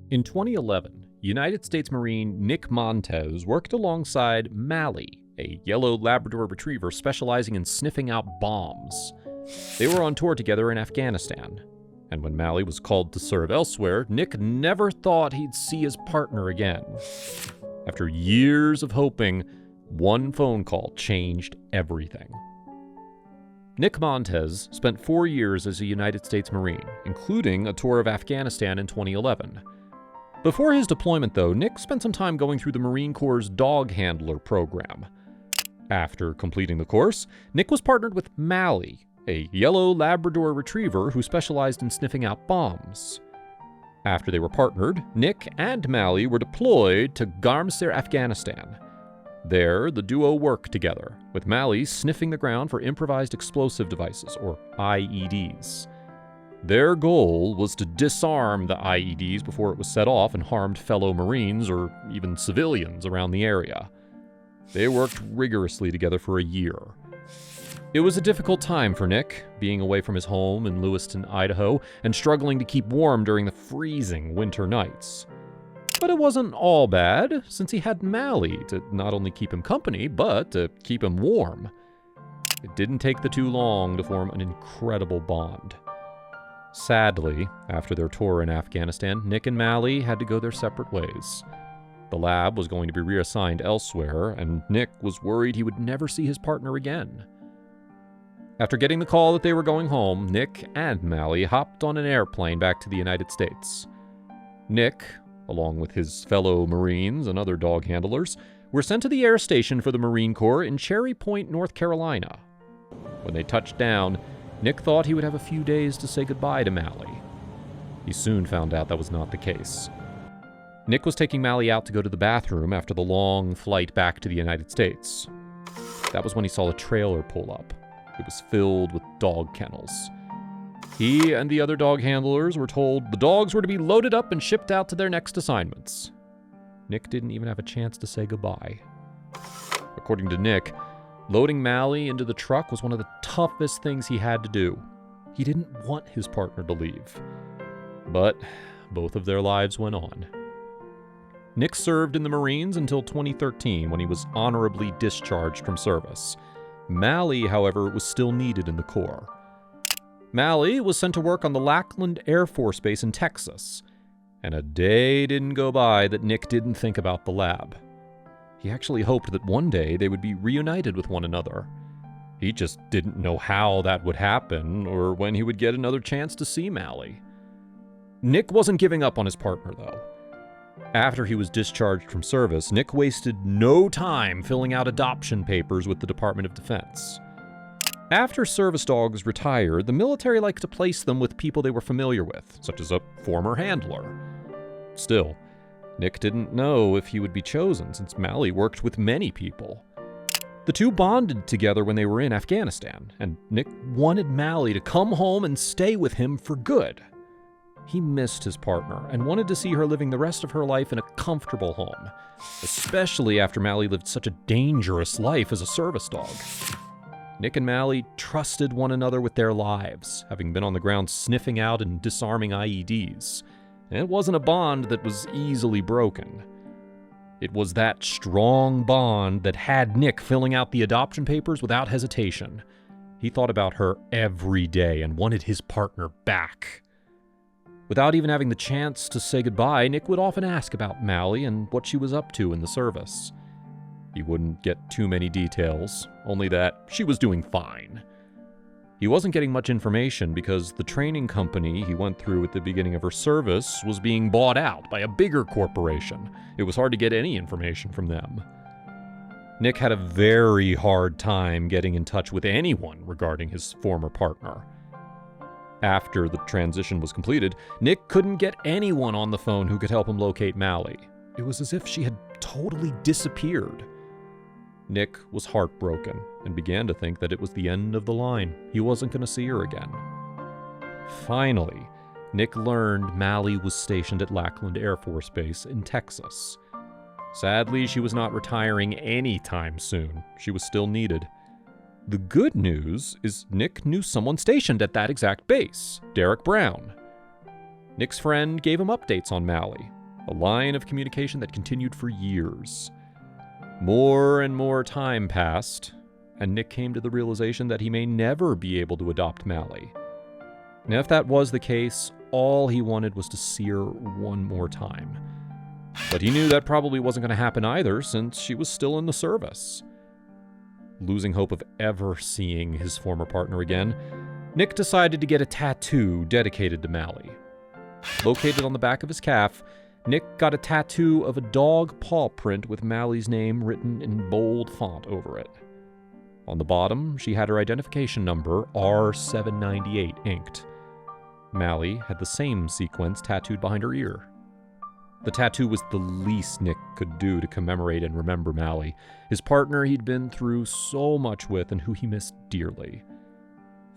In 2011, United States Marine Nick Montez worked alongside Mally, a yellow Labrador retriever specializing in sniffing out bombs. They were on tour together in Afghanistan, and when Mally was called to serve elsewhere, Nick never thought he'd see his partner again. After years of hoping, one phone call changed everything. Nick Montez spent 4 years as a United States Marine, including a tour of Afghanistan in 2011. Before his deployment, though, Nick spent some time going through the Marine Corps' dog handler program. After completing the course, Nick was partnered with Mally, a yellow Labrador retriever who specialized in sniffing out bombs. After they were partnered, Nick and Mally were deployed to Garmsir, Afghanistan. There, the duo worked together, with Mally sniffing the ground for improvised explosive devices, or IEDs. Their goal was to disarm the IEDs before it was set off and harmed fellow Marines or even civilians around the area. They worked rigorously together for a year. It was a difficult time for Nick, being away from his home in Lewiston, Idaho, and struggling to keep warm during the freezing winter nights. But it wasn't all bad, since he had Mally to not only keep him company, but to keep him warm. It didn't take the two long to form an incredible bond. Sadly, after their tour in Afghanistan, Nick and Mally had to go their separate ways. The lab was going to be reassigned elsewhere, and Nick was worried he would never see his partner again. After getting the call that they were going home, Nick and Mally hopped on an airplane back to the United States. Nick, along with his fellow Marines and other dog handlers, were sent to the air station for the Marine Corps in Cherry Point, North Carolina. When they touched down, Nick thought he would have a few days to say goodbye to Mally. He soon found out that was not the case. Nick was taking Mally out to go to the bathroom after the long flight back to the United States. That was when he saw a trailer pull up. It was filled with dog kennels. He and the other dog handlers were told the dogs were to be loaded up and shipped out to their next assignments. Nick didn't even have a chance to say goodbye. According to Nick, loading Mally into the truck was one of the toughest things he had to do. He didn't want his partner to leave. But both of their lives went on. Nick served in the Marines until 2013 when he was honorably discharged from service. Mally, however, was still needed in the Corps. Mally was sent to work on the Lackland Air Force Base in Texas, and a day didn't go by that Nick didn't think about the lab. He actually hoped that one day they would be reunited with one another. He just didn't know how that would happen or when he would get another chance to see Mally. Nick wasn't giving up on his partner, though. After he was discharged from service, Nick wasted no time filling out adoption papers with the Department of Defense. After service dogs retired, the military liked to place them with people they were familiar with, such as a former handler. Still, Nick didn't know if he would be chosen, since Mally worked with many people. The two bonded together when they were in Afghanistan, and Nick wanted Mally to come home and stay with him for good. He missed his partner and wanted to see her living the rest of her life in a comfortable home, especially after Mally lived such a dangerous life as a service dog. Nick and Mally trusted one another with their lives, having been on the ground sniffing out and disarming IEDs. And it wasn't a bond that was easily broken. It was that strong bond that had Nick filling out the adoption papers without hesitation. He thought about her every day and wanted his partner back. Without even having the chance to say goodbye, Nick would often ask about Mally and what she was up to in the service. He wouldn't get too many details, only that she was doing fine. He wasn't getting much information because the training company he went through at the beginning of her service was being bought out by a bigger corporation. It was hard to get any information from them. Nick had a very hard time getting in touch with anyone regarding his former partner. After the transition was completed, Nick couldn't get anyone on the phone who could help him locate Mally. It was as if she had totally disappeared. Nick was heartbroken and began to think that it was the end of the line. He wasn't going to see her again. Finally, Nick learned Mally was stationed at Lackland Air Force Base in Texas. Sadly, she was not retiring anytime soon. She was still needed. The good news is Nick knew someone stationed at that exact base, Derek Brown. Nick's friend gave him updates on Mally, a line of communication that continued for years. More and more time passed, and Nick came to the realization that he may never be able to adopt Mally. And if that was the case, all he wanted was to see her one more time. But he knew that probably wasn't going to happen either, since she was still in the service. Losing hope of ever seeing his former partner again, Nick decided to get a tattoo dedicated to Mally. Located on the back of his calf, Nick got a tattoo of a dog paw print with Mally's name written in bold font over it. On the bottom, she had her identification number, R798, inked. Mally had the same sequence tattooed behind her ear. The tattoo was the least Nick could do to commemorate and remember Mally, his partner he'd been through so much with and who he missed dearly.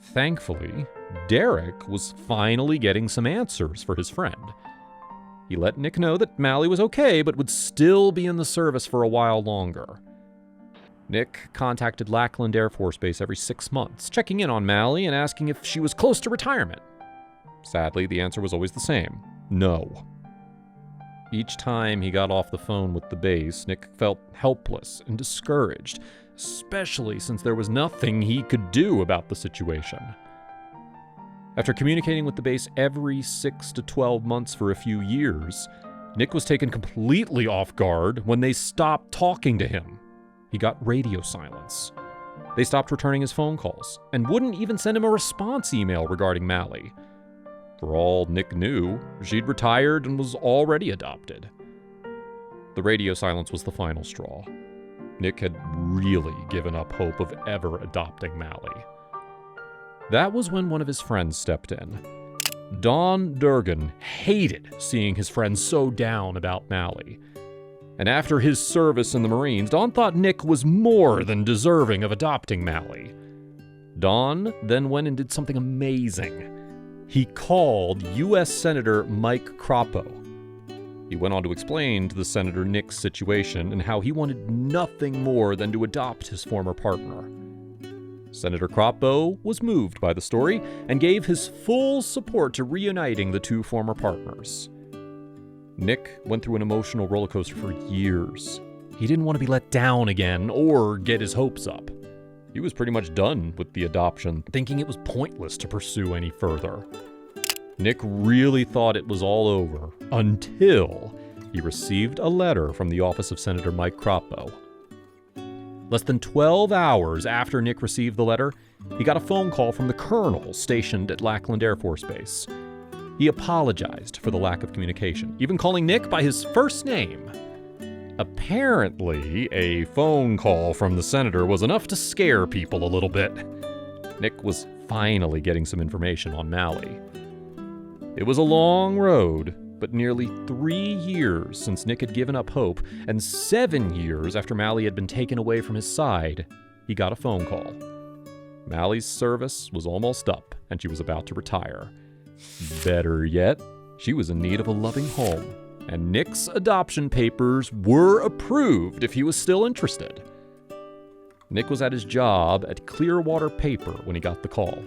Thankfully, Derek was finally getting some answers for his friend. He let Nick know that Mally was okay, but would still be in the service for a while longer. Nick contacted Lackland Air Force Base every 6 months, checking in on Mally and asking if she was close to retirement. Sadly, the answer was always the same: no. Each time he got off the phone with the base, Nick felt helpless and discouraged, especially since there was nothing he could do about the situation. After communicating with the base every 6 to 12 months for a few years, Nick was taken completely off guard when they stopped talking to him. He got radio silence. They stopped returning his phone calls and wouldn't even send him a response email regarding Mally. For all Nick knew, she'd retired and was already adopted. The radio silence was the final straw. Nick had really given up hope of ever adopting Mally. That was when one of his friends stepped in. Don Durgan hated seeing his friend so down about Mally. And after his service in the Marines, Don thought Nick was more than deserving of adopting Mally. Don then went and did something amazing. He called U.S. Senator Mike Crapo. He went on to explain to the senator Nick's situation and how he wanted nothing more than to adopt his former partner. Senator Crapo was moved by the story and gave his full support to reuniting the two former partners. Nick went through an emotional roller coaster for years. He didn't want to be let down again or get his hopes up. He was pretty much done with the adoption, thinking it was pointless to pursue any further. Nick really thought it was all over until he received a letter from the office of Senator Mike Crapo. Less than 12 hours after Nick received the letter, he got a phone call from the colonel stationed at Lackland Air Force Base. He apologized for the lack of communication, even calling Nick by his first name. Apparently, a phone call from the senator was enough to scare people a little bit. Nick was finally getting some information on Mally. It was a long road, but nearly 3 years since Nick had given up hope, and 7 years after Mally had been taken away from his side, he got a phone call. Mally's service was almost up, and she was about to retire. Better yet, she was in need of a loving home, and Nick's adoption papers were approved if he was still interested. Nick was at his job at Clearwater Paper when he got the call.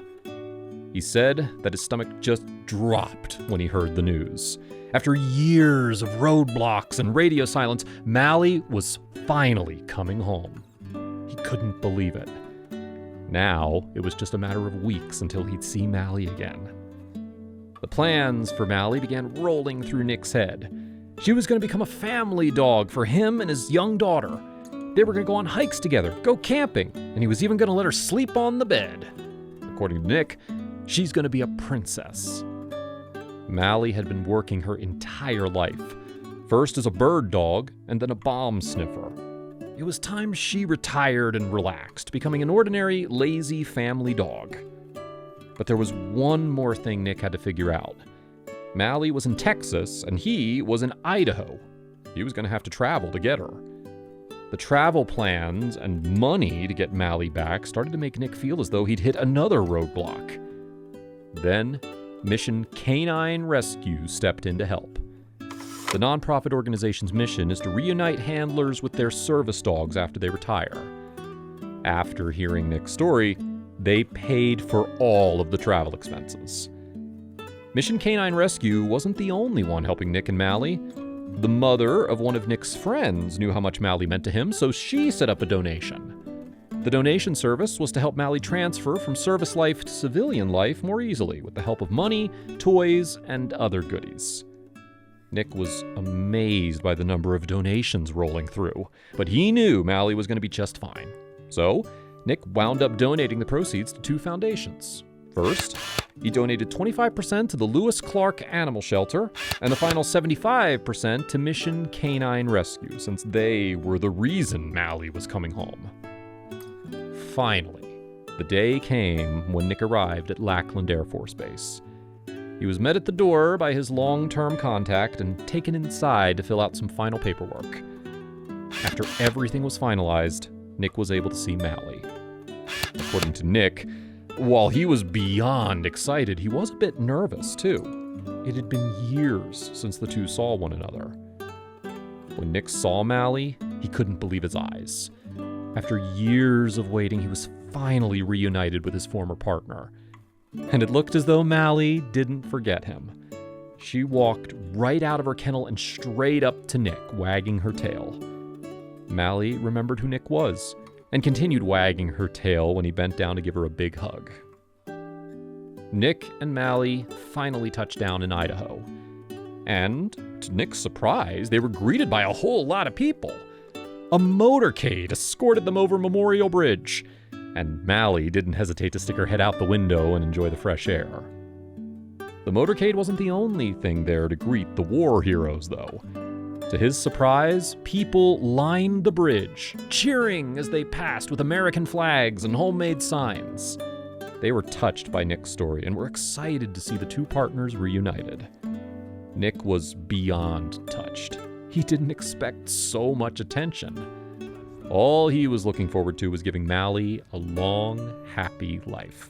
He said that his stomach just dropped when he heard the news. After years of roadblocks and radio silence, Mally was finally coming home. He couldn't believe it. Now, it was just a matter of weeks until he'd see Mally again. The plans for Mally began rolling through Nick's head. She was going to become a family dog for him and his young daughter. They were going to go on hikes together, go camping, and he was even going to let her sleep on the bed. According to Nick, she's going to be a princess. Mally had been working her entire life, first as a bird dog and then a bomb sniffer. It was time she retired and relaxed, becoming an ordinary, lazy family dog. But there was one more thing Nick had to figure out. Mally was in Texas and he was in Idaho. He was going to have to travel to get her. The travel plans and money to get Mally back started to make Nick feel as though he'd hit another roadblock. Then, Mission Canine Rescue stepped in to help. The nonprofit organization's mission is to reunite handlers with their service dogs after they retire. After hearing Nick's story, they paid for all of the travel expenses. Mission Canine Rescue wasn't the only one helping Nick and Mally. The mother of one of Nick's friends knew how much Mally meant to him, so she set up a donation. The donation service was to help Mally transfer from service life to civilian life more easily with the help of money, toys, and other goodies. Nick was amazed by the number of donations rolling through, but he knew Mally was going to be just fine. So, Nick wound up donating the proceeds to 2 foundations. First, he donated 25% to the Lewis Clark Animal Shelter, and the final 75% to Mission Canine Rescue, since they were the reason Mally was coming home. Finally, the day came when Nick arrived at Lackland Air Force Base. He was met at the door by his long-term contact and taken inside to fill out some final paperwork. After everything was finalized, Nick was able to see Mally. According to Nick, while he was beyond excited, he was a bit nervous, too. It had been years since the two saw one another. When Nick saw Mally, he couldn't believe his eyes. After years of waiting, he was finally reunited with his former partner. And it looked as though Mally didn't forget him. She walked right out of her kennel and straight up to Nick, wagging her tail. Mally remembered who Nick was, and continued wagging her tail when he bent down to give her a big hug. Nick and Mally finally touched down in Idaho. And, to Nick's surprise, they were greeted by a whole lot of people. A motorcade escorted them over Memorial Bridge, and Mally didn't hesitate to stick her head out the window and enjoy the fresh air. The motorcade wasn't the only thing there to greet the war heroes, though. To his surprise, people lined the bridge, cheering as they passed with American flags and homemade signs. They were touched by Nick's story and were excited to see the two partners reunited. Nick was beyond touched. He didn't expect so much attention. All he was looking forward to was giving Mally a long, happy life.